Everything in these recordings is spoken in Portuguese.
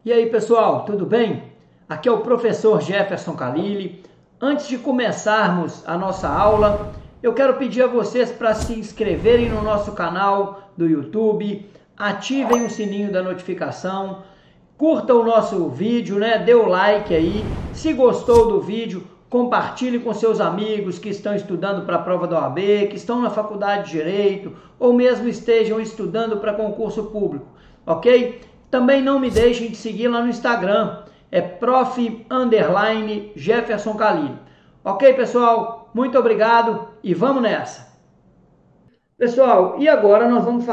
E aí, pessoal, tudo bem? Aqui é o professor Jefferson Khalili. Antes de começarmos a nossa aula, eu quero pedir a vocês para se inscreverem no nosso canal do YouTube, ativem o sininho da notificação, curta o nosso vídeo, né? Dê o like aí. Se gostou do vídeo, compartilhe com seus amigos que estão estudando para a prova da OAB, que estão na faculdade de Direito ou mesmo estejam estudando para concurso público, ok? Também não me deixem de seguir lá no Instagram, é prof_Jefferson Khalili. Ok, pessoal? Muito obrigado e vamos nessa! Pessoal, e agora nós vamos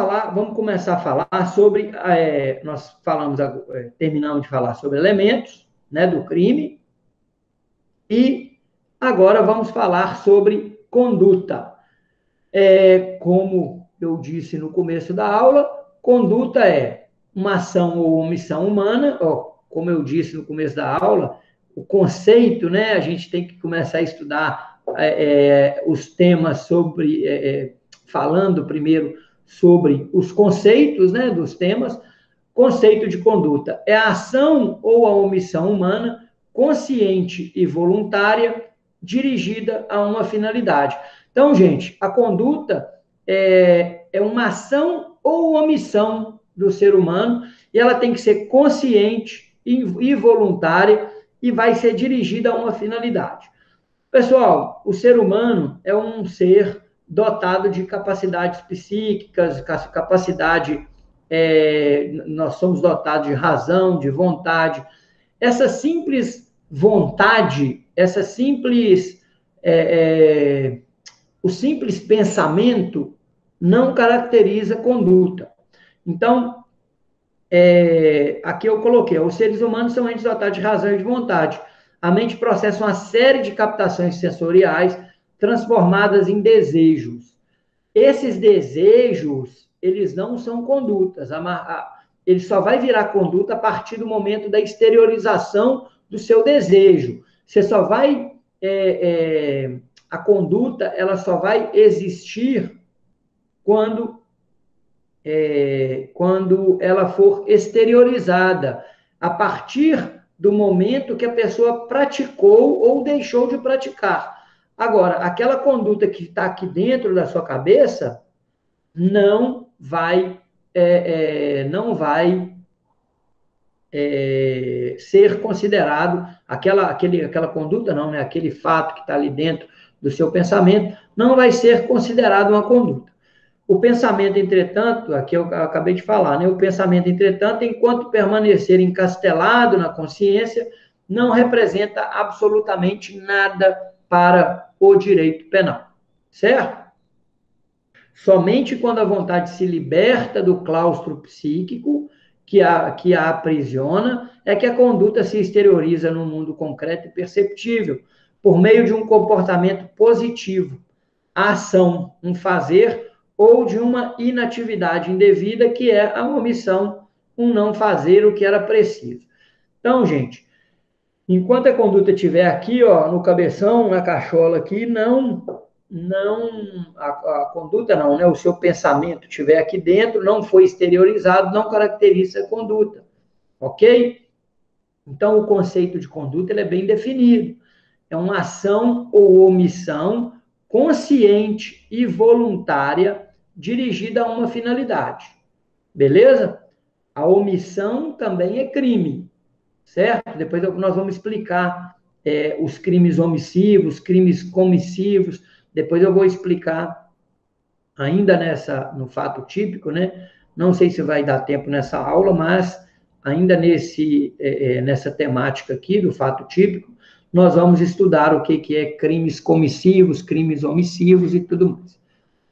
começar a falar sobre, terminamos de falar sobre elementos, né, do crime, e agora vamos falar sobre conduta. Como eu disse no começo da aula, conduta é uma ação ou omissão humana, como eu disse no começo da aula, o conceito, né, a gente tem que começar a estudar os temas sobre, falando primeiro sobre os conceitos, né, dos temas. Conceito de conduta é a ação ou a omissão humana, consciente e voluntária, dirigida a uma finalidade. Então, gente, a conduta é uma ação ou omissão do ser humano e ela tem que ser consciente e voluntária e vai ser dirigida a uma finalidade. Pessoal, o ser humano é um ser dotado de capacidades psíquicas, capacidade, nós somos dotados de razão, de vontade. Essa simples vontade, o simples pensamento não caracteriza conduta. Então, aqui eu coloquei, os seres humanos são entes dotados de razão e de vontade. A mente processa uma série de captações sensoriais transformadas em desejos. Esses desejos, eles não são condutas. Ele só vai virar conduta a partir do momento da exteriorização do seu desejo. Você só vai... a conduta, ela só vai existir quando ela for exteriorizada, a partir do momento que a pessoa praticou ou deixou de praticar. Agora, aquela conduta que está aqui dentro da sua cabeça não vai ser considerado, aquela conduta não, né? Aquele fato que está ali dentro do seu pensamento, não vai ser considerado uma conduta. O pensamento, entretanto, aqui eu acabei de falar, né? O pensamento, entretanto, enquanto permanecer encastelado na consciência, não representa absolutamente nada para o direito penal, certo? Somente quando a vontade se liberta do claustro psíquico que a aprisiona, é que a conduta se exterioriza no mundo concreto e perceptível, por meio de um comportamento positivo, a ação, um fazer, ou de uma inatividade indevida, que é a omissão, um não fazer o que era preciso. Então, gente, enquanto a conduta estiver aqui, ó, no cabeção, na cachola aqui, a conduta não, né? O seu pensamento estiver aqui dentro, não foi exteriorizado, não caracteriza a conduta, ok? Então, o conceito de conduta ele é bem definido. É uma ação ou omissão consciente e voluntária dirigida a uma finalidade. Beleza? A omissão também é crime, certo? Depois nós vamos explicar os crimes omissivos, crimes comissivos. Depois eu vou explicar ainda no fato típico, né? Não sei se vai dar tempo nessa aula, mas ainda nessa temática aqui do fato típico, nós vamos estudar o que é crimes comissivos, crimes omissivos e tudo mais.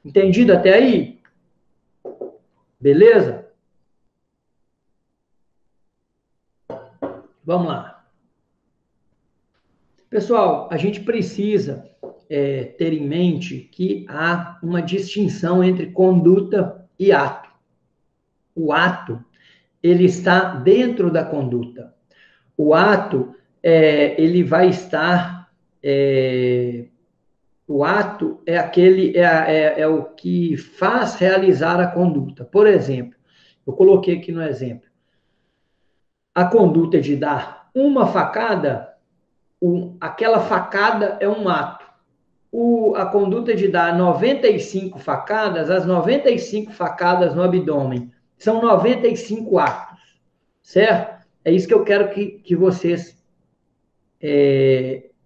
Entendido até aí? Beleza? Vamos lá. Pessoal, a gente precisa ter em mente que há uma distinção entre conduta e ato. O ato, ele está dentro da conduta. O ato, ele vai estar... o ato é o que faz realizar a conduta. Por exemplo, eu coloquei aqui no exemplo. a conduta de dar uma facada, aquela facada é um ato. A conduta de dar 95 facadas, as 95 facadas no abdômen, são 95 atos, certo? É isso que eu quero que vocês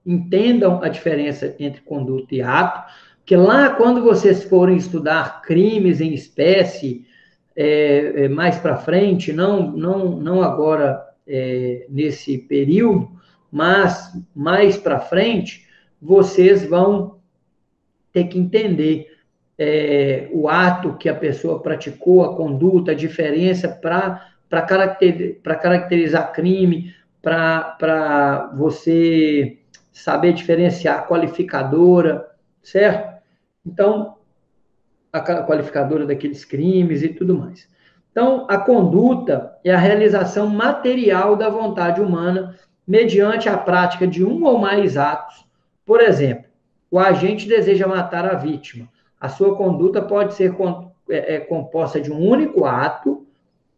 entendam a diferença entre conduta e ato, que lá quando vocês forem estudar crimes em espécie, mais para frente, não agora nesse período, mas mais para frente, vocês vão ter que entender o ato que a pessoa praticou, a conduta, a diferença para caracterizar crime, para você saber diferenciar a qualificadora, certo? Então, a qualificadora daqueles crimes e tudo mais. Então, a conduta é a realização material da vontade humana mediante a prática de um ou mais atos. Por exemplo, o agente deseja matar a vítima. A sua conduta pode ser composta de um único ato,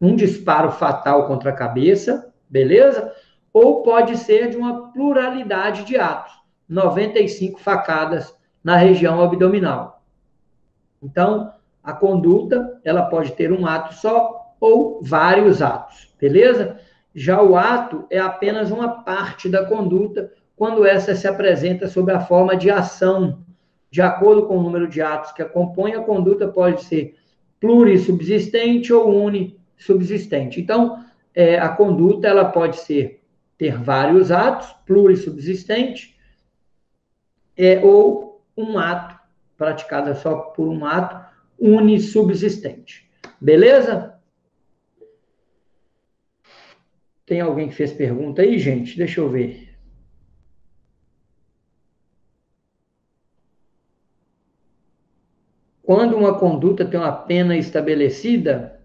um disparo fatal contra a cabeça, beleza? Ou pode ser de uma pluralidade de atos, 95 facadas na região abdominal. Então, a conduta, ela pode ter um ato só ou vários atos, beleza? Já o ato é apenas uma parte da conduta, quando essa se apresenta sob a forma de ação. De acordo com o número de atos que a compõem, a conduta pode ser plurissubsistente ou unissubsistente. Então, a conduta, ela pode ter vários atos, plurissubsistente, ou um ato, praticada só por um ato, unissubsistente. Beleza? Tem alguém que fez pergunta aí, gente? Deixa eu ver. Quando uma conduta tem uma pena estabelecida,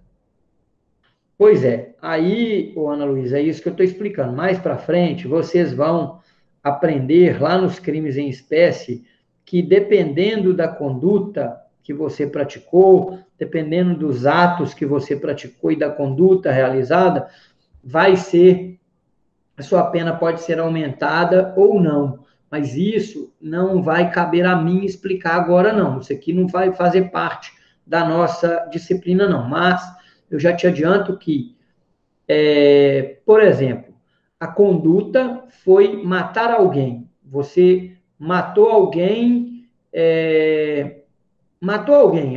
pois é, aí, Ana Luísa, é isso que eu estou explicando. Mais para frente, vocês vão aprender lá nos crimes em espécie que, dependendo da conduta que você praticou, dependendo dos atos que você praticou e da conduta realizada, a sua pena pode ser aumentada ou não. Mas isso não vai caber a mim explicar agora, não. Isso aqui não vai fazer parte da nossa disciplina, não. Mas eu já te adianto que, por exemplo, a conduta foi matar alguém. Você matou alguém,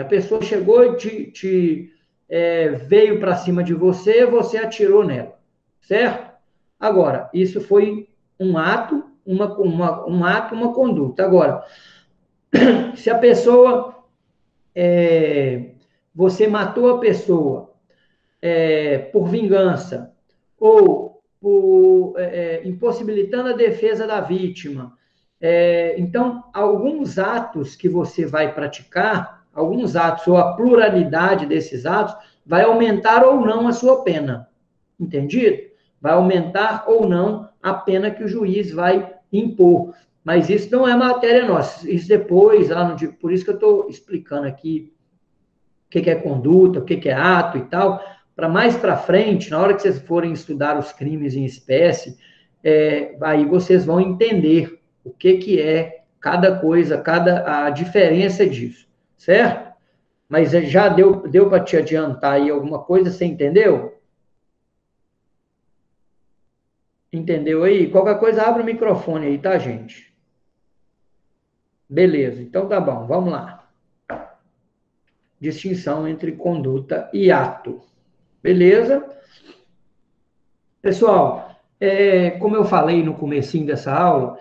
a pessoa chegou e veio para cima de você, você atirou nela, certo? Agora, isso foi um ato, uma conduta. Agora, se a pessoa, você matou a pessoa por vingança ou por impossibilitando a defesa da vítima, então, alguns atos que você vai praticar, alguns atos ou a pluralidade desses atos, vai aumentar ou não a sua pena. Entendido? Vai aumentar ou não a pena que o juiz vai impor. Mas isso não é matéria nossa. Isso depois, por isso que eu estou explicando aqui o que é conduta, o que é ato e tal, para mais para frente, na hora que vocês forem estudar os crimes em espécie, aí vocês vão entender o que é cada coisa, a diferença disso, certo? Mas já deu para te adiantar aí alguma coisa, você entendeu? Entendeu aí? Qualquer coisa, abre o microfone aí, tá, gente? Beleza, então tá bom, vamos lá. Distinção entre conduta e ato. Beleza? Pessoal, como eu falei no comecinho dessa aula,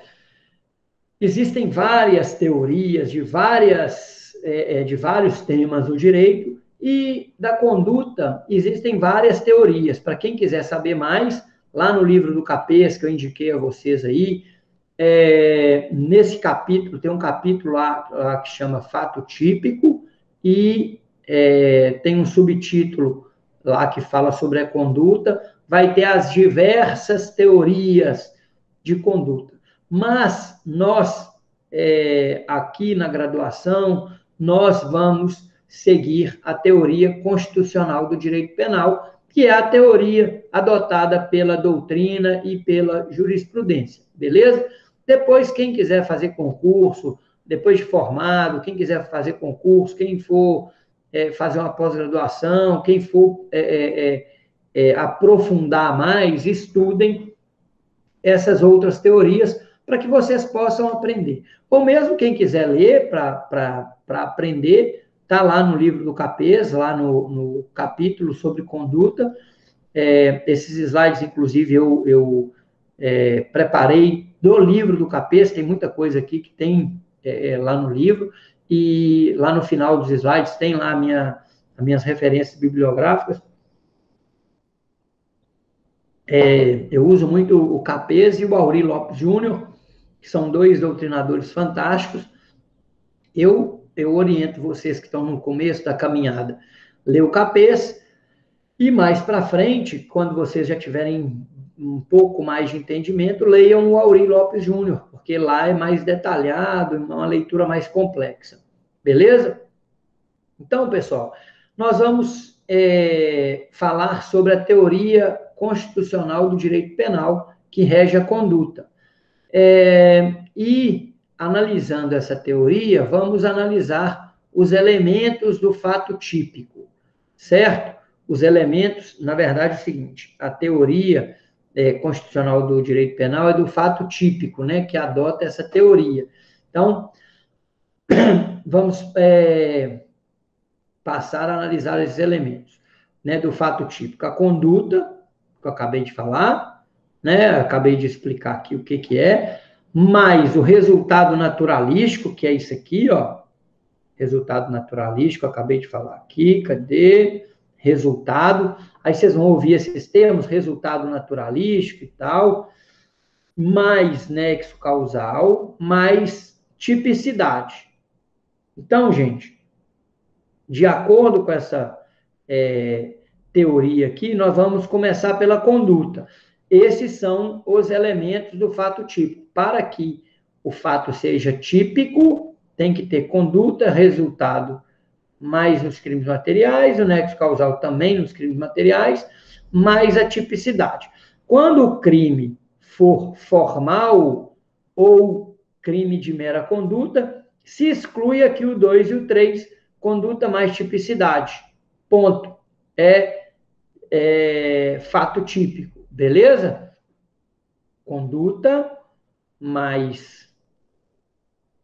existem várias teorias de vários temas do direito e da conduta existem várias teorias. Para quem quiser saber mais, lá no livro do Capês, que eu indiquei a vocês aí, nesse capítulo, tem um capítulo lá que chama Fato Típico e tem um subtítulo lá que fala sobre a conduta, vai ter as diversas teorias de conduta. Mas nós, aqui na graduação, nós vamos seguir a teoria constitucional do direito penal, que é a teoria adotada pela doutrina e pela jurisprudência, beleza? Depois, quem quiser fazer concurso, depois de formado, quem quiser fazer concurso, quem for fazer uma pós-graduação, quem for aprofundar mais, estudem essas outras teorias para que vocês possam aprender. Ou mesmo quem quiser ler para aprender, está lá no livro do Capês, lá no capítulo sobre conduta. Esses slides, inclusive, eu preparei do livro do Capês, tem muita coisa aqui que tem lá no livro, e lá no final dos slides tem lá as minhas referências bibliográficas. Eu uso muito o Capês e o Aurí Lopes Júnior, que são dois doutrinadores fantásticos. Eu oriento vocês que estão no começo da caminhada, ler o Capês, e mais para frente, quando vocês já tiverem um pouco mais de entendimento, leiam o Aurí Lopes Júnior, porque lá é mais detalhado, é uma leitura mais complexa. Beleza? Então, pessoal, nós vamos falar sobre a teoria constitucional do direito penal que rege a conduta. E, analisando essa teoria, vamos analisar os elementos do fato típico, certo? Os elementos, na verdade, é o seguinte, a teoria constitucional do direito penal é do fato típico, né, que adota essa teoria. Então, vamos passar a analisar esses elementos, né, do fato típico. A conduta, que eu acabei de falar, né, acabei de explicar aqui o que é, mais o resultado naturalístico, que é isso aqui, ó, resultado naturalístico, eu acabei de falar aqui, cadê? Resultado, aí vocês vão ouvir esses termos, resultado naturalístico e tal, mais nexo causal, mais tipicidade. Então, gente, de acordo com essa teoria aqui, nós vamos começar pela conduta. Esses são os elementos do fato típico. Para que o fato seja típico, tem que ter conduta, resultado, mais nos crimes materiais, o nexo causal também nos crimes materiais, mais a tipicidade. Quando o crime for formal ou crime de mera conduta, se exclui aqui o 2 e o 3, conduta mais tipicidade. Ponto. Fato típico, beleza? Conduta mais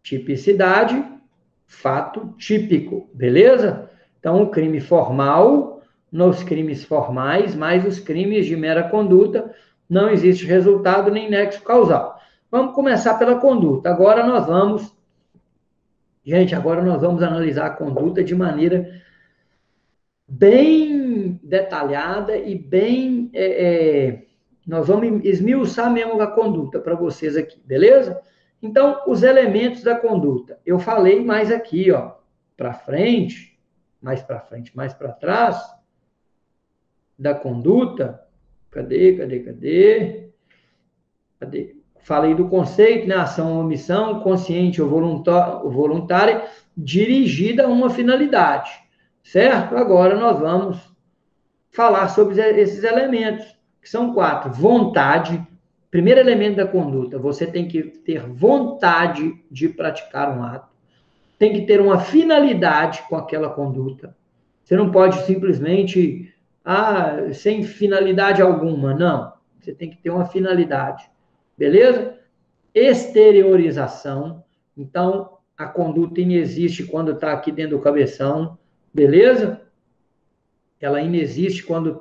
tipicidade, fato típico, beleza? Então, o crime formal, nos crimes formais, mais os crimes de mera conduta, não existe resultado nem nexo causal. Vamos começar pela conduta. Agora nós vamos analisar a conduta de maneira bem detalhada e bem... nós vamos esmiuçar mesmo a conduta para vocês aqui, beleza? Então, os elementos da conduta. Eu falei mais aqui, ó, para frente, mais para trás, da conduta. Cadê? Falei do conceito, né? Ação ou omissão, consciente ou voluntária, dirigida a uma finalidade, certo? Agora nós vamos falar sobre esses elementos, que são 4. Vontade. Primeiro elemento da conduta, você tem que ter vontade de praticar um ato. Tem que ter uma finalidade com aquela conduta. Você não pode simplesmente, sem finalidade alguma. Não. Você tem que ter uma finalidade. Beleza? Exteriorização. Então, a conduta inexiste quando está aqui dentro do cabeção. Beleza? Ela inexiste quando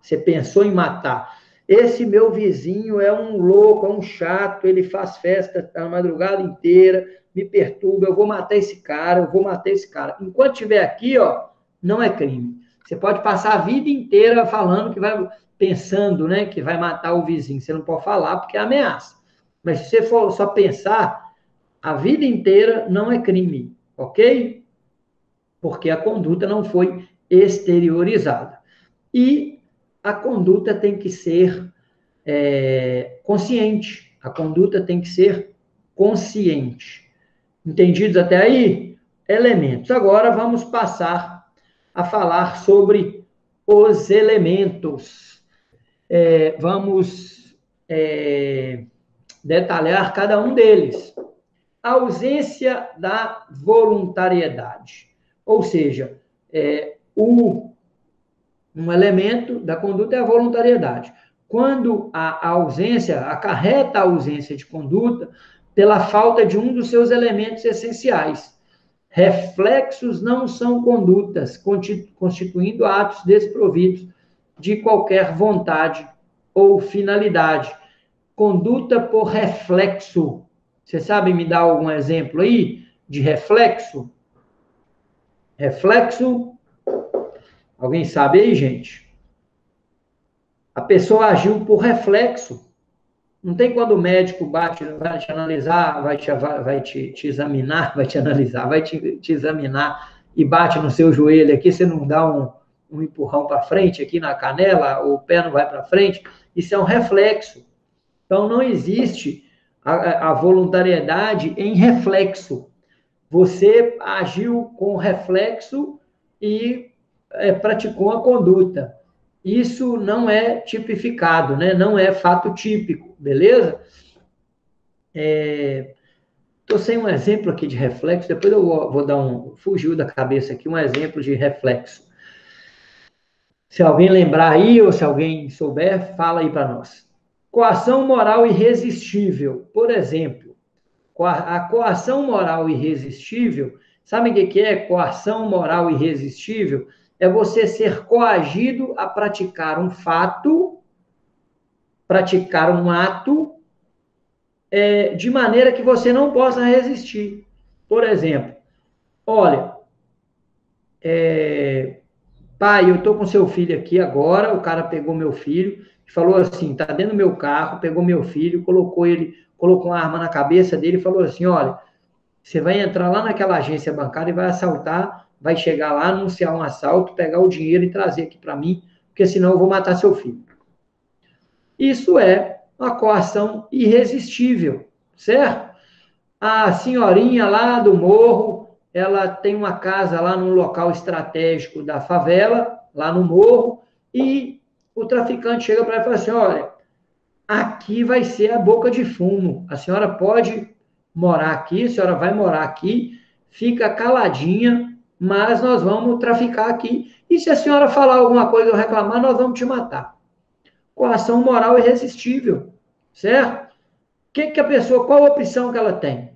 você pensou em matar. Esse meu vizinho é um louco, é um chato, ele faz festa a madrugada inteira, me perturba, eu vou matar esse cara. Enquanto estiver aqui, ó, não é crime. Você pode passar a vida inteira falando pensando, né, que vai matar o vizinho. Você não pode falar porque é ameaça. Mas se você for só pensar, a vida inteira não é crime, ok? Porque a conduta não foi exteriorizada. E a conduta tem que ser consciente. A conduta tem que ser consciente. Entendidos até aí? Elementos. Agora vamos passar a falar sobre os elementos. Vamos detalhar cada um deles. A ausência da voluntariedade, ou seja, um elemento da conduta é a voluntariedade. Quando a ausência, acarreta a ausência de conduta pela falta de um dos seus elementos essenciais. Reflexos não são condutas, constituindo atos desprovidos de qualquer vontade ou finalidade. Conduta por reflexo. Você sabe me dar algum exemplo aí de reflexo? Reflexo. Alguém sabe aí, gente? A pessoa agiu por reflexo. Não tem quando o médico bate, vai te analisar, vai te examinar, vai te analisar, vai te examinar e bate no seu joelho aqui, você não dá um empurrão para frente aqui na canela, o pé não vai para frente. Isso é um reflexo. Então, não existe a voluntariedade em reflexo. Você agiu com reflexo e praticou a conduta. Isso não é tipificado, né? Não é fato típico, beleza? Estou sem um exemplo aqui de reflexo, depois eu vou dar fugiu da cabeça aqui um exemplo de reflexo. Se alguém lembrar aí, ou se alguém souber, fala aí para nós. Coação moral irresistível, por exemplo. A coação moral irresistível, sabe o que é coação moral irresistível? É você ser coagido a praticar um fato, praticar um ato, de maneira que você não possa resistir. Por exemplo, olha, pai, eu estou com seu filho aqui agora, o cara pegou meu filho e falou assim, está dentro do meu carro, pegou meu filho, colocou uma arma na cabeça dele e falou assim, olha, você vai entrar lá naquela agência bancária e vai assaltar, vai chegar lá, anunciar um assalto, pegar o dinheiro e trazer aqui para mim, porque senão eu vou matar seu filho. Isso é uma coação irresistível, certo? A senhorinha lá do morro, ela tem uma casa lá num local estratégico da favela, lá no morro, e o traficante chega para ela e fala assim, olha, aqui vai ser a boca de fumo, a senhora pode morar aqui, a senhora vai morar aqui, fica caladinha, mas nós vamos traficar aqui, e se a senhora falar alguma coisa ou reclamar, nós vamos te matar. Coação moral irresistível, certo? Que a pessoa, qual a opção que ela tem?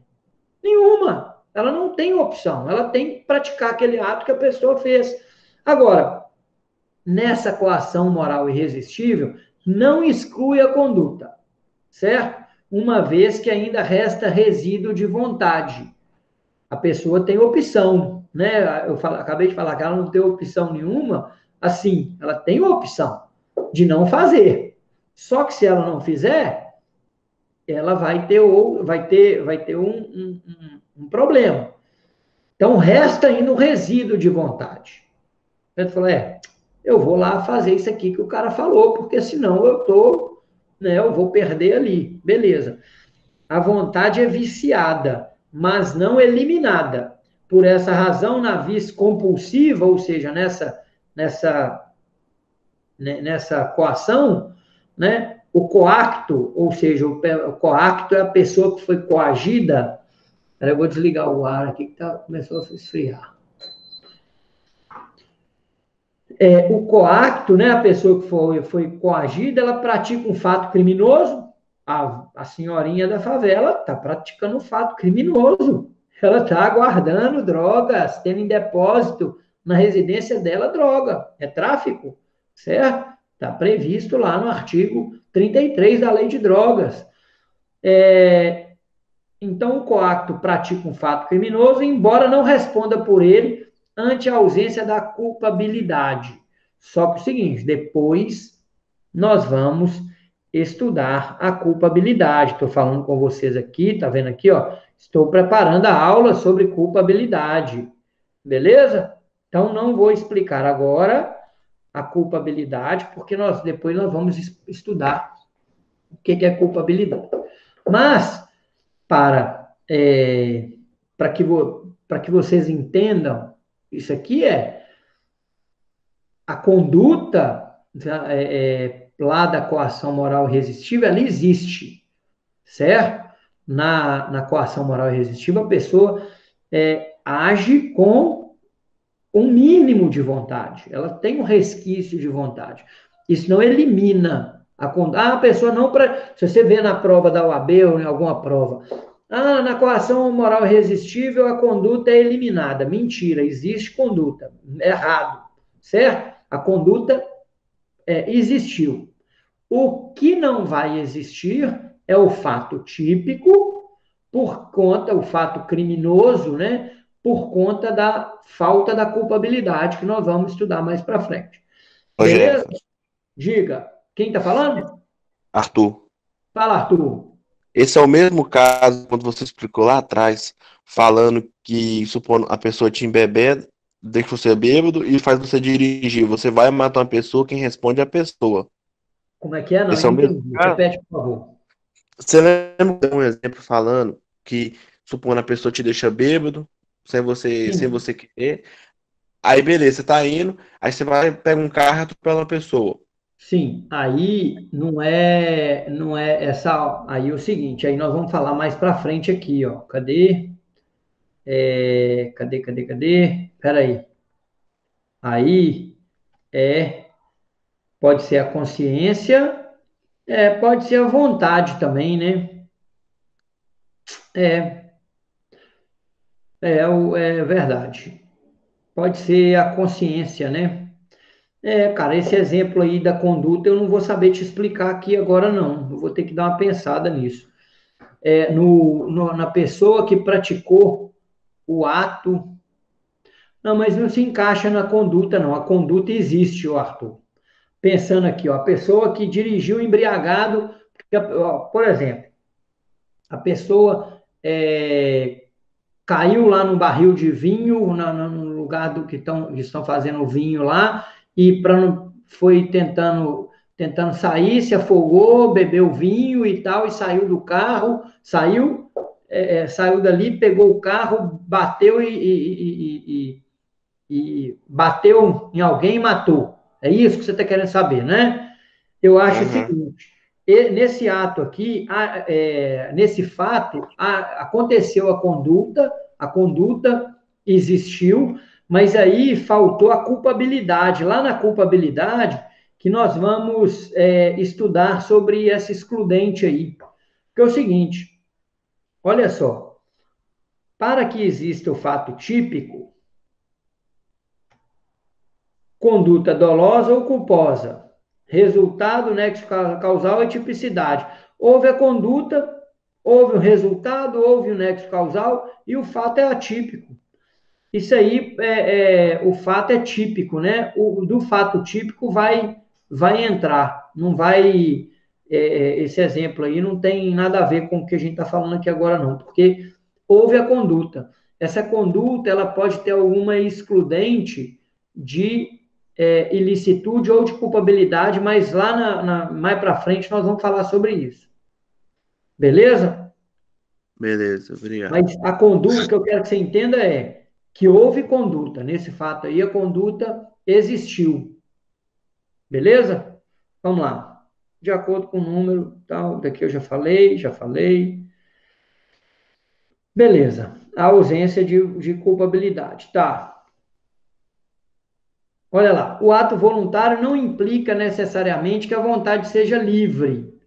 Nenhuma. Ela não tem opção. Ela tem que praticar aquele ato que a pessoa fez. Agora, nessa coação moral irresistível, não exclui a conduta, certo? Uma vez que ainda resta resíduo de vontade. A pessoa tem opção, né? Acabei de falar que ela não tem opção nenhuma, assim, ela tem a opção de não fazer. Só que se ela não fizer, ela vai ter um problema. Então, resta ainda um resíduo de vontade. Ele falou, eu vou lá fazer isso aqui que o cara falou, porque senão eu vou perder ali. Beleza. A vontade é viciada, mas não eliminada. Por essa razão, na vis compulsiva, ou seja, nessa coação, né, o coacto, ou seja, o coacto é a pessoa que foi coagida. Eu vou desligar o ar aqui que começou a esfriar. O coacto, né, a pessoa que foi coagida, ela pratica um fato criminoso. A senhorinha da favela está praticando um fato criminoso. Ela está guardando drogas, tendo em depósito na residência dela droga. É tráfico, certo? Está previsto lá no artigo 33 da Lei de Drogas. Então, o coacto pratica um fato criminoso, embora não responda por ele ante a ausência da culpabilidade. Só que é o seguinte, depois nós vamos estudar a culpabilidade. Estou falando com vocês aqui, tá vendo aqui, ó? Estou preparando a aula sobre culpabilidade. Beleza? Então, não vou explicar agora a culpabilidade, porque depois nós vamos estudar o que é culpabilidade. Mas, para que vocês entendam, isso aqui a conduta lá da coação moral irresistível, ela existe, certo? Na coação moral irresistível, a pessoa age com um mínimo de vontade, ela tem um resquício de vontade. Isso não elimina a conduta. A pessoa não. Se você vê na prova da OAB ou em alguma prova, na coação moral irresistível a conduta é eliminada. Mentira, existe conduta. Errado, certo? A conduta existiu. O que não vai existir é o fato típico, por conta, o fato criminoso, né? Por conta da falta da culpabilidade, que nós vamos estudar mais para frente. Ô, Beleza? Jefferson, Diga. Quem está falando? Arthur, Fala, Arthur. esse é o mesmo caso quando você explicou lá atrás, falando que, supondo a pessoa te embebeda, deixa você bêbado e faz você dirigir. Você vai matar uma pessoa, quem responde é a pessoa. Como é que é? Não, Esse é eu o não mesmo entendi. caso? Repete, por favor. Você lembra de um exemplo falando que, supondo a pessoa te deixa bêbado, sem Sim, você querer, aí beleza, você tá indo, aí você vai, pega um carro e atropela uma pessoa. sim. Aí não é essa. Aí é o seguinte, aí nós vamos falar mais para frente aqui, ó. Cadê? Cadê? Peraí. Aí pode ser a consciência, pode ser a vontade também, né? É, é verdade. Pode ser a consciência, né? Cara, esse exemplo aí da conduta eu não vou saber te explicar aqui agora, não. Eu vou ter que dar uma pensada nisso. Na pessoa que praticou o ato. Não, mas não se encaixa na conduta, não. A conduta existe, ó, Arthur. Pensando aqui, ó, a pessoa que dirigiu embriagado, ó, por exemplo, a pessoa caiu lá num barril de vinho, no lugar que estão fazendo o vinho lá, e foi tentando sair, se afogou, bebeu vinho e tal, e saiu do carro, saiu dali, pegou o carro, bateu e bateu em alguém e matou. É isso que você está querendo saber, né? Eu acho o Aham. seguinte: nesse ato aqui, nesse fato, aconteceu a conduta existiu, mas aí faltou a culpabilidade. Lá na culpabilidade, que nós vamos estudar sobre essa excludente aí. Porque é o seguinte: olha só, para que exista o fato típico, conduta dolosa ou culposa, resultado, nexo causal e tipicidade. Houve a conduta, houve o resultado, houve o nexo causal e o fato é atípico. Isso aí, o fato é típico, né? Do fato típico vai entrar, não vai. Esse exemplo aí não tem nada a ver com o que a gente está falando aqui agora, não, porque houve a conduta. Essa conduta ela pode ter alguma excludente de ilicitude ou de culpabilidade, mas lá mais para frente nós vamos falar sobre isso. Beleza? Beleza, obrigado. Mas a conduta, o que eu quero que você entenda é que houve conduta. Nesse fato aí, a conduta existiu. Beleza? Vamos lá. De acordo com o número, tal, daqui eu já falei. Beleza. A ausência de culpabilidade. Tá. Olha lá. O ato voluntário não implica necessariamente que a vontade seja livre,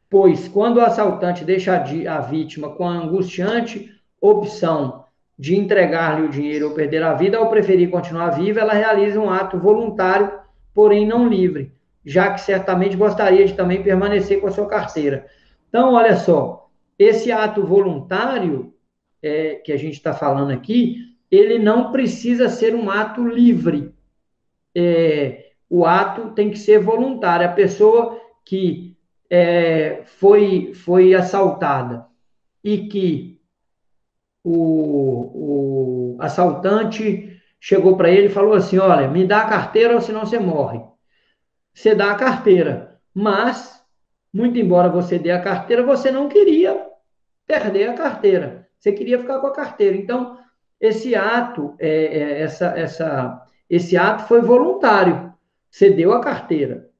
pois quando o assaltante deixa a vítima com a angustiante opção de entregar-lhe o dinheiro ou perder a vida, ao preferir continuar viva, ela realiza um ato voluntário, porém não livre, já que certamente gostaria de também permanecer com a sua carteira. Então, olha só, esse ato voluntário que a gente está falando aqui, ele não precisa ser um ato livre. O ato tem que ser voluntário. A pessoa que foi assaltada e que o assaltante chegou para ele e falou assim: Olha, me dá a carteira ou senão você morre. Você dá a carteira, mas, muito embora você dê a carteira, você não queria perder a carteira, você queria ficar com a carteira. Então, esse ato, esse ato foi voluntário. cedeu a carteira.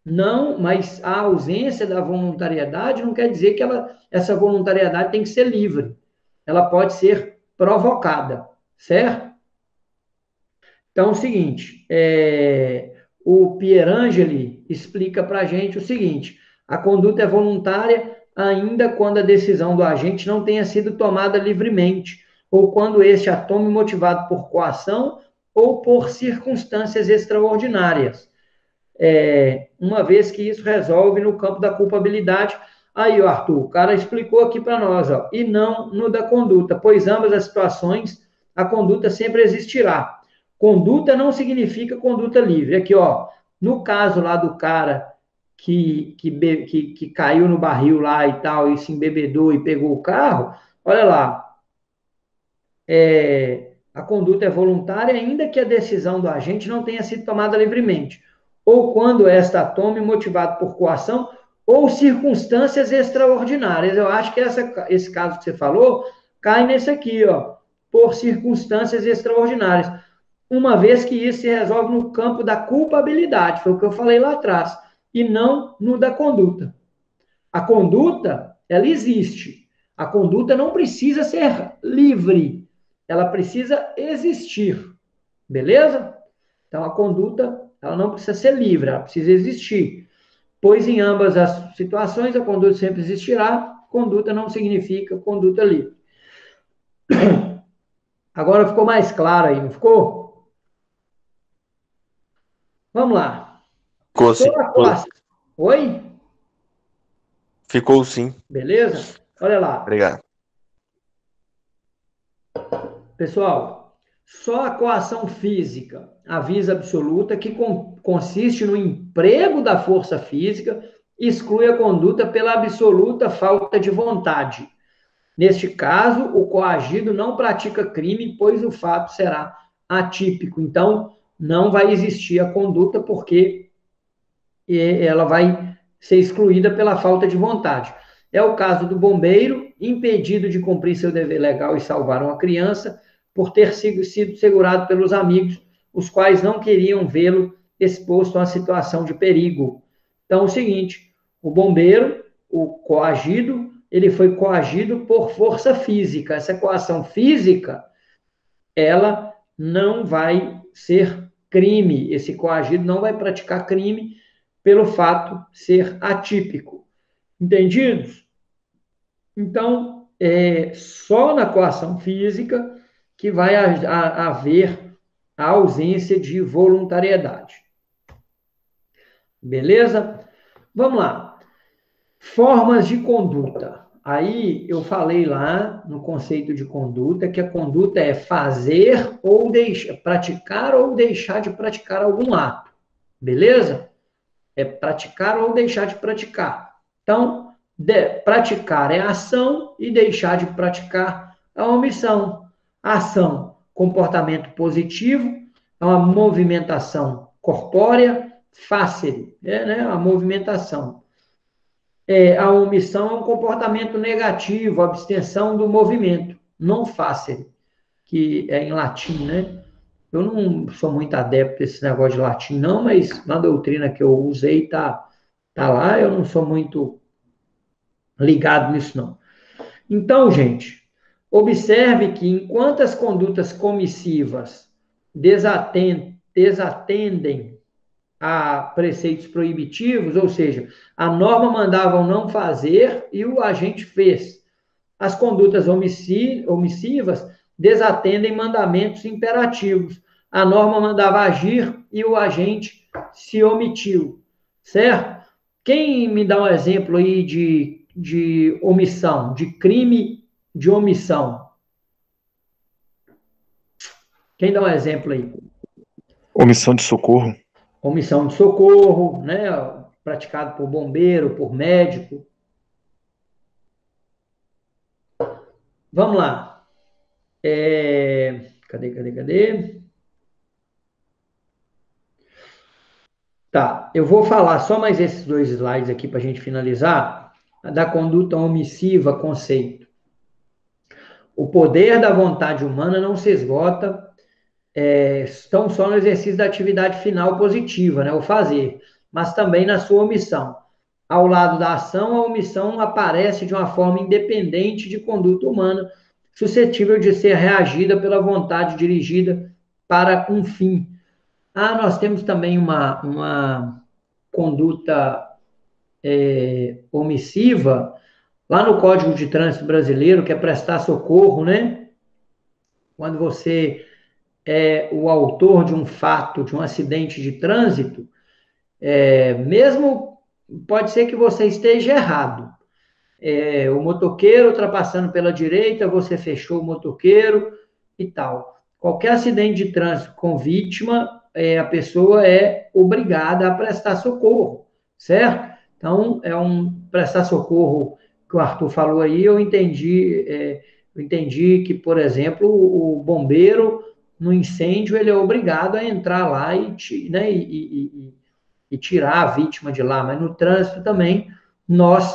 Não, mas a ausência da voluntariedade não quer dizer que essa voluntariedade tem que ser livre. Ela pode ser provocada, certo? Então, é o seguinte, o Pierangeli explica para a gente o seguinte, a conduta é voluntária ainda quando a decisão do agente não tenha sido tomada livremente, ou quando este a tome motivado por coação ou por circunstâncias extraordinárias. Uma vez que isso resolve no campo da culpabilidade. Aí, Arthur, o cara explicou aqui para nós, ó, e não no da conduta, pois ambas as situações, a conduta sempre existirá. Conduta não significa conduta livre. Aqui, ó, no caso lá do cara que caiu no barril lá e tal, e se embebedou e pegou o carro, olha lá, a conduta é voluntária, ainda que a decisão do agente não tenha sido tomada livremente, ou quando esta tome motivado por coação ou circunstâncias extraordinárias. Eu acho que esse caso que você falou cai nesse aqui, ó, por circunstâncias extraordinárias, uma vez que isso se resolve no campo da culpabilidade, foi o que eu falei lá atrás, e não no da conduta. A conduta, ela existe. A conduta não precisa ser livre, ela precisa existir, beleza? Então, a conduta, ela não precisa ser livre, ela precisa existir. Pois em ambas as situações, a conduta sempre existirá, conduta não significa conduta livre. Agora ficou mais claro aí, não ficou? Vamos lá. Ficou sim. Oi? Ficou sim. Beleza? Olha lá. Obrigado. Pessoal, só a coação física, a visa absoluta, que consiste no emprego da força física, exclui a conduta pela absoluta falta de vontade. Neste caso, o coagido não pratica crime, pois o fato será atípico. Então, não vai existir a conduta, porque ela vai ser excluída pela falta de vontade. É o caso do bombeiro, impedido de cumprir seu dever legal e salvar uma criança, por ter sido segurado pelos amigos, os quais não queriam vê-lo exposto a uma situação de perigo. Então, é o seguinte, o bombeiro, o coagido, ele foi coagido por força física. Essa coação física, ela não vai ser crime. Esse coagido não vai praticar crime pelo fato de ser atípico. Entendidos? Então, só na coação física que vai haver a ausência de voluntariedade. Beleza? Vamos lá. Formas de conduta. Aí eu falei lá no conceito de conduta que a conduta é fazer ou praticar ou deixar de praticar algum ato. Beleza? É praticar ou deixar de praticar. Então, praticar é ação e deixar de praticar é omissão. Ação, comportamento positivo, é uma movimentação corpórea, fácil, né? A movimentação. A omissão é um comportamento negativo, abstenção do movimento, não fácil, que é em latim, né? Eu não sou muito adepto desse negócio de latim, não, mas na doutrina que eu usei tá lá, eu não sou muito ligado nisso, não. Então, gente, observe que enquanto as condutas comissivas desatendem a preceitos proibitivos, ou seja, a norma mandava o não fazer e o agente fez. As condutas omissivas desatendem mandamentos imperativos. A norma mandava agir e o agente se omitiu, certo? Quem me dá um exemplo aí de omissão, de crime de omissão? Quem dá um exemplo aí? Omissão de socorro. Omissão de socorro, né? Praticado por bombeiro, por médico. Vamos lá. Cadê? Tá, eu vou falar só mais esses 2 slides aqui para a gente finalizar, da conduta omissiva, conceito. O poder da vontade humana não se esgota estão só no exercício da atividade final positiva, né, o fazer, mas também na sua omissão. Ao lado da ação, a omissão aparece de uma forma independente de conduta humana, suscetível de ser reagida pela vontade dirigida para um fim. Nós temos também uma conduta omissiva, lá no Código de Trânsito Brasileiro, que é prestar socorro, né? Quando você é o autor de um fato, de um acidente de trânsito, mesmo pode ser que você esteja errado. O motoqueiro ultrapassando pela direita, você fechou o motoqueiro e tal. Qualquer acidente de trânsito com vítima, a pessoa é obrigada a prestar socorro, certo? Então, prestar socorro que o Arthur falou aí, eu entendi que, por exemplo, o bombeiro, no incêndio, ele é obrigado a entrar lá né, e tirar a vítima de lá, mas no trânsito também, nós,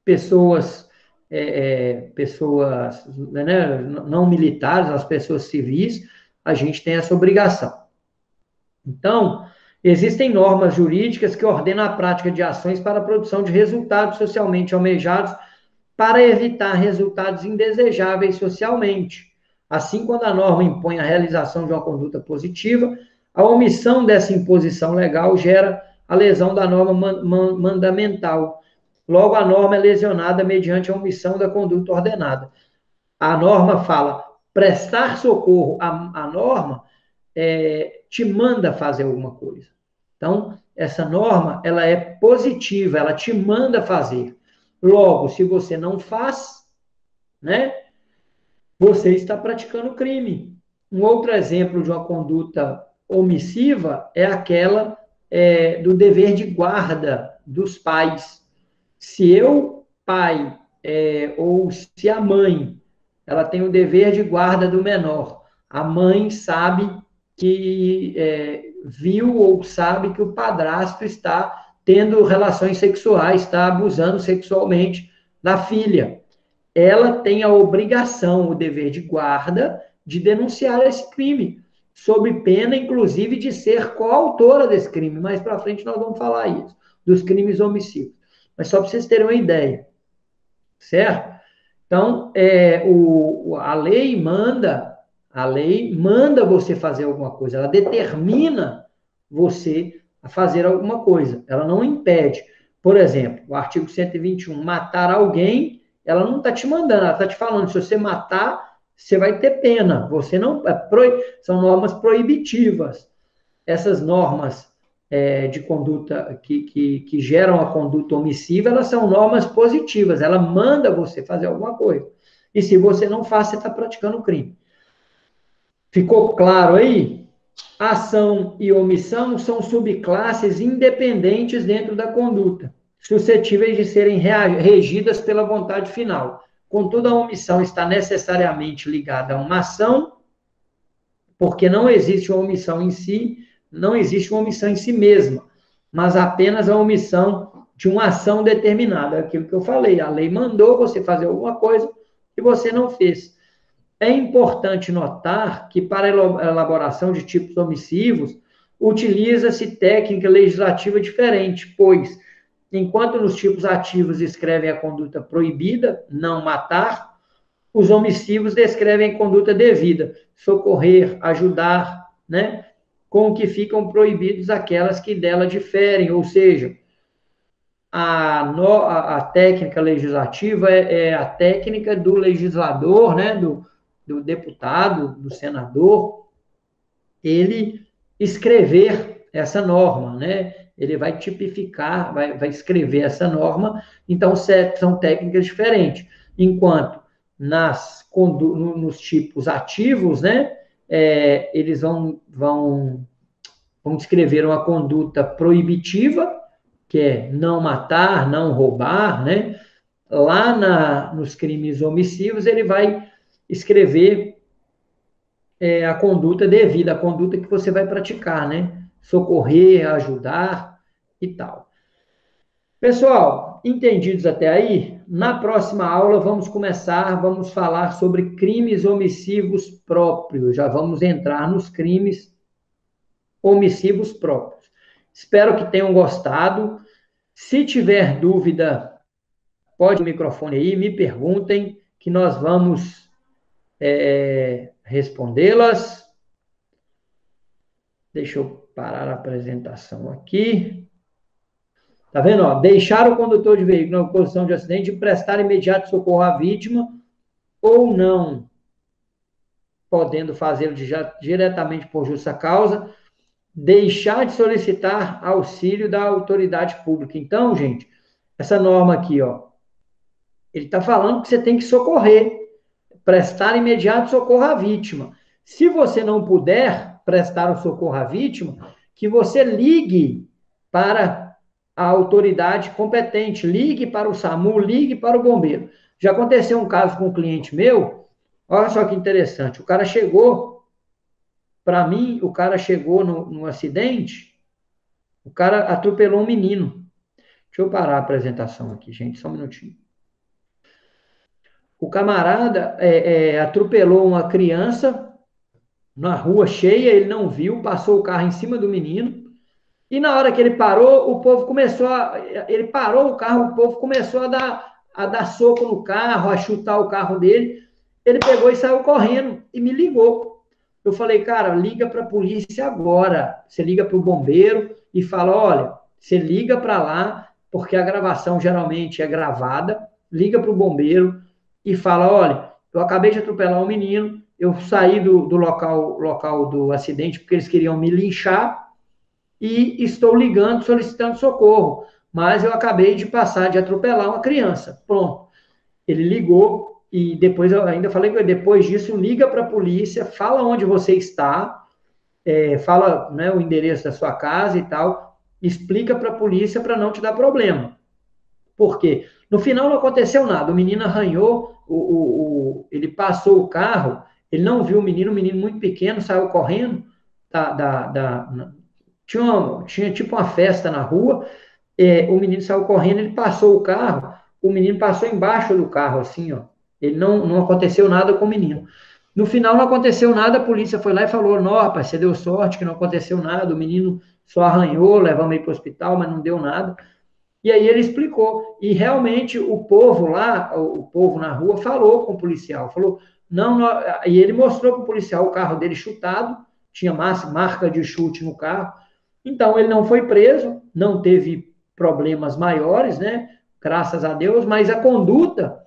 pessoas, né, não militares, as pessoas civis, a gente tem essa obrigação. Então, existem normas jurídicas que ordenam a prática de ações para a produção de resultados socialmente almejados para evitar resultados indesejáveis socialmente. Assim, quando a norma impõe a realização de uma conduta positiva, a omissão dessa imposição legal gera a lesão da norma mandamental. Logo, a norma é lesionada mediante a omissão da conduta ordenada. A norma fala prestar socorro. A norma te manda fazer alguma coisa. Então, essa norma, ela é positiva, ela te manda fazer. Logo, se você não faz, né, você está praticando crime. Um outro exemplo de uma conduta omissiva é aquela do dever de guarda dos pais. Se eu, pai, ou se a mãe, ela tem o dever de guarda do menor, a mãe sabe que viu ou sabe que o padrasto está tendo relações sexuais, está abusando sexualmente da filha. Ela tem a obrigação, o dever de guarda, de denunciar esse crime, sob pena, inclusive, de ser coautora desse crime. Mais para frente nós vamos falar isso, dos crimes omissivos. Mas só para vocês terem uma ideia, certo? Então, a lei manda você fazer alguma coisa, ela determina você a fazer alguma coisa, ela não impede. Por exemplo, o artigo 121, matar alguém, ela não está te mandando, ela está te falando, se você matar, você vai ter pena, você não, são normas proibitivas. Essas normas de conduta que geram a conduta omissiva, elas são normas positivas, ela manda você fazer alguma coisa. E se você não faz, você está praticando crime. Ficou claro aí? Ação e omissão são subclasses independentes dentro da conduta, suscetíveis de serem regidas pela vontade final. Contudo, a omissão está necessariamente ligada a uma ação, porque não existe uma omissão em si, não existe uma omissão em si mesma, mas apenas a omissão de uma ação determinada. Aquilo que eu falei, a lei mandou você fazer alguma coisa que você não fez. É importante notar que, para a elaboração de tipos omissivos, utiliza-se técnica legislativa diferente, pois, enquanto nos tipos ativos escrevem a conduta proibida, não matar, os omissivos descrevem a conduta devida, socorrer, ajudar, né? Com que ficam proibidos aquelas que dela diferem, ou seja, a técnica legislativa é a técnica do legislador, né? Do deputado, do senador, ele escrever essa norma, né? Ele vai tipificar, vai escrever essa norma, então são técnicas diferentes. Enquanto nos tipos ativos, né? Eles vão descrever uma conduta proibitiva, que é não matar, não roubar, né? Lá nos crimes omissivos, ele vai escrever a conduta devida, a conduta que você vai praticar, né? Socorrer, ajudar e tal. Pessoal, entendidos até aí? Na próxima aula vamos falar sobre crimes omissivos próprios. Já vamos entrar nos crimes omissivos próprios. Espero que tenham gostado. Se tiver dúvida, pode o microfone aí, me perguntem, que nós vamos respondê-las. Deixa eu parar a apresentação aqui. Tá vendo? Ó, deixar o condutor de veículo na posição de acidente e prestar imediato socorro à vítima ou não, podendo fazê-lo diretamente por justa causa, deixar de solicitar auxílio da autoridade pública. Então, gente, essa norma aqui, ó, ele está falando que você tem que socorrer, prestar imediato socorro à vítima. Se você não puder prestar o socorro à vítima, que você ligue para a autoridade competente, ligue para o SAMU, ligue para o bombeiro. Já aconteceu um caso com um cliente meu, olha só que interessante, o cara chegou, para mim, o cara chegou no acidente, o cara atropelou um menino. Deixa eu parar a apresentação aqui, gente, só um minutinho. O camarada atropelou uma criança na rua cheia, ele não viu, passou o carro em cima do menino, e na hora que ele parou, o povo começou ele parou o carro, o povo começou a dar soco no carro, a chutar o carro dele, ele pegou e saiu correndo, e me ligou. Eu falei, cara, liga para a polícia agora, você liga para o bombeiro e fala, olha, você liga para lá, porque a gravação geralmente é gravada, liga para o bombeiro e fala, olha, eu acabei de atropelar um menino, eu saí do local do acidente porque eles queriam me linchar e estou ligando, solicitando socorro, mas eu acabei de atropelar uma criança. Pronto. Ele ligou e depois eu ainda falei com ele, depois disso, liga para a polícia, fala onde você está, fala, né, o endereço da sua casa e tal, explica para a polícia para não te dar problema. Por quê? No final não aconteceu nada, o menino arranhou, ele passou o carro, ele não viu o menino muito pequeno, saiu correndo, tinha tipo uma festa na rua, o menino saiu correndo, ele passou o carro, o menino passou embaixo do carro, assim, ó, ele não aconteceu nada com o menino. No final não aconteceu nada, a polícia foi lá e falou, não, rapaz, você deu sorte que não aconteceu nada, o menino só arranhou, levamos ele para o hospital, mas não deu nada. E aí ele explicou, e realmente o povo lá, o povo na rua, falou com o policial, falou, não, e ele mostrou para o policial o carro dele chutado, tinha marca de chute no carro, então ele não foi preso, não teve problemas maiores, né, graças a Deus, mas a conduta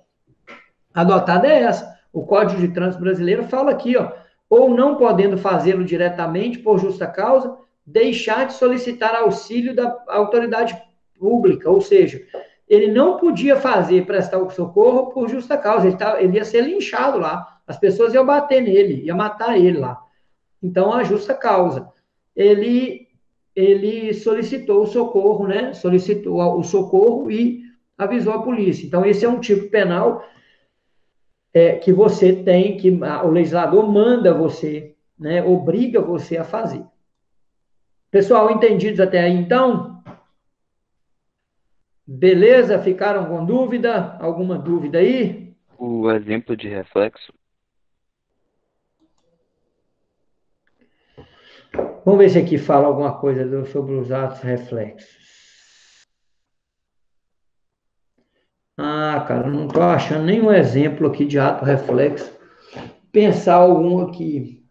adotada é essa, o Código de Trânsito Brasileiro fala aqui, ó, ou não podendo fazê-lo diretamente por justa causa, deixar de solicitar auxílio da autoridade pública, ou seja, ele não podia prestar o socorro por justa causa, ele ia ser linchado lá, as pessoas iam bater nele, iam matar ele lá. Então, a justa causa. Ele solicitou o socorro, né? Solicitou o socorro e avisou a polícia. Então, esse é um tipo penal que você tem, que o legislador manda você, né? Obriga você a fazer. Pessoal, entendidos até aí, então? Beleza? Ficaram com dúvida? Alguma dúvida aí? O exemplo de reflexo. Vamos ver se aqui fala alguma coisa sobre os atos reflexos. Ah, cara, não estou achando nenhum exemplo aqui de ato reflexo. Pensar algum aqui.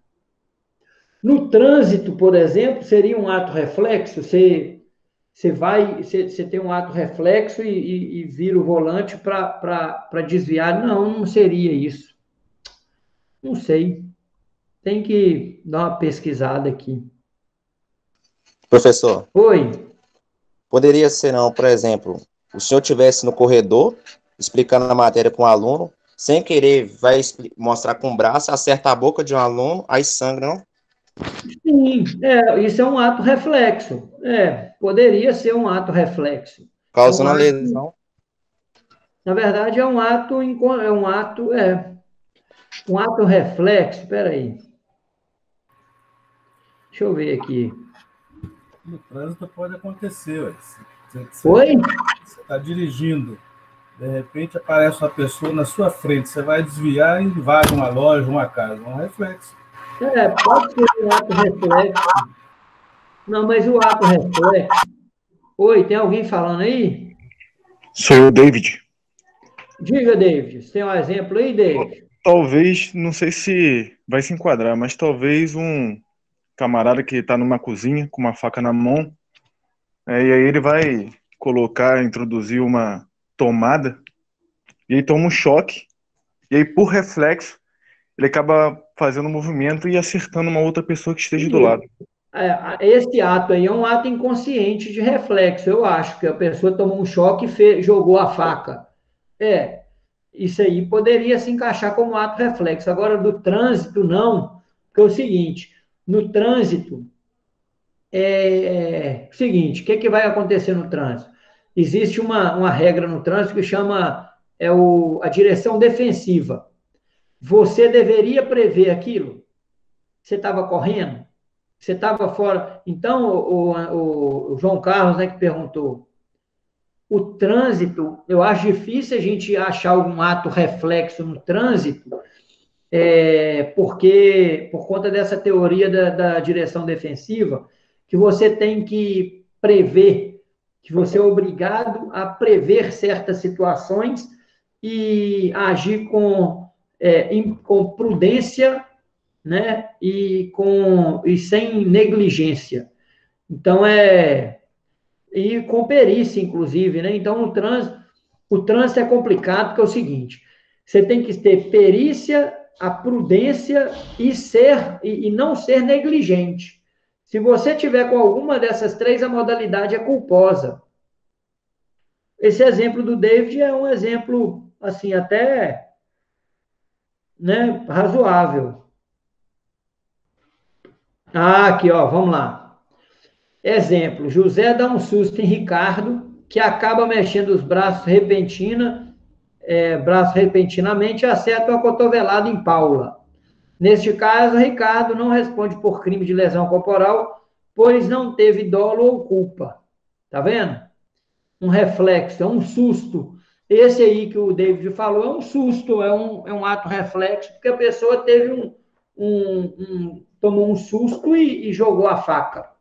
No trânsito, por exemplo, seria um ato reflexo? Você tem um ato reflexo e vira o volante para desviar. Não seria isso. Não sei. Tem que dar uma pesquisada aqui. Professor. Oi. Poderia ser, não, por exemplo, o senhor estivesse no corredor, explicando a matéria com o aluno, sem querer vai mostrar com o braço, acerta a boca de um aluno, aí sangra, não? Sim, isso é um ato reflexo. Poderia ser um ato reflexo. Causando a lesão. Na verdade, é um ato reflexo. Espera aí. Deixa eu ver aqui. No trânsito pode acontecer, ué. Oi? Você está dirigindo, de repente aparece uma pessoa na sua frente, você vai desviar e invade uma loja, uma casa. Um reflexo. Pode ser um ato reflexo. Não, mas o ato reflexo. Oi, tem alguém falando aí? Sou eu, David. Diga, David. Você tem um exemplo aí, David? Talvez, não sei se vai se enquadrar, mas talvez um camarada que está numa cozinha com uma faca na mão, e aí ele vai introduzir uma tomada, e aí toma um choque, e aí por reflexo, ele acaba fazendo um movimento e acertando uma outra pessoa que esteja do lado. Esse ato aí é um ato inconsciente de reflexo, eu acho, que a pessoa tomou um choque e jogou a faca. Isso aí poderia se encaixar como ato reflexo. Agora, do trânsito, não. Porque é o seguinte, no trânsito, o seguinte, o que vai acontecer no trânsito? Existe uma regra no trânsito que chama a direção defensiva. Você deveria prever aquilo? Você estava correndo? Você estava fora? Então, o João Carlos, né, que perguntou, o trânsito, eu acho difícil a gente achar algum ato reflexo no trânsito, porque, por conta dessa teoria da direção defensiva, que você tem que prever, que você é obrigado a prever certas situações e agir com prudência, né, e sem negligência. Então, e com perícia, inclusive, né? Então, o trânsito é complicado, porque é o seguinte, você tem que ter perícia, a prudência e não ser negligente. Se você tiver com alguma dessas três, a modalidade é culposa. Esse exemplo do David é um exemplo, assim, até, né, razoável. Aqui, ó, vamos lá. Exemplo, José dá um susto em Ricardo, que acaba mexendo os braços repentinamente e acerta uma cotovelada em Paula. Neste caso, Ricardo não responde por crime de lesão corporal, pois não teve dolo ou culpa. Tá vendo? Um reflexo, é um susto. Esse aí que o David falou é um susto, é um ato reflexo, porque a pessoa teve tomou um susto e jogou a faca.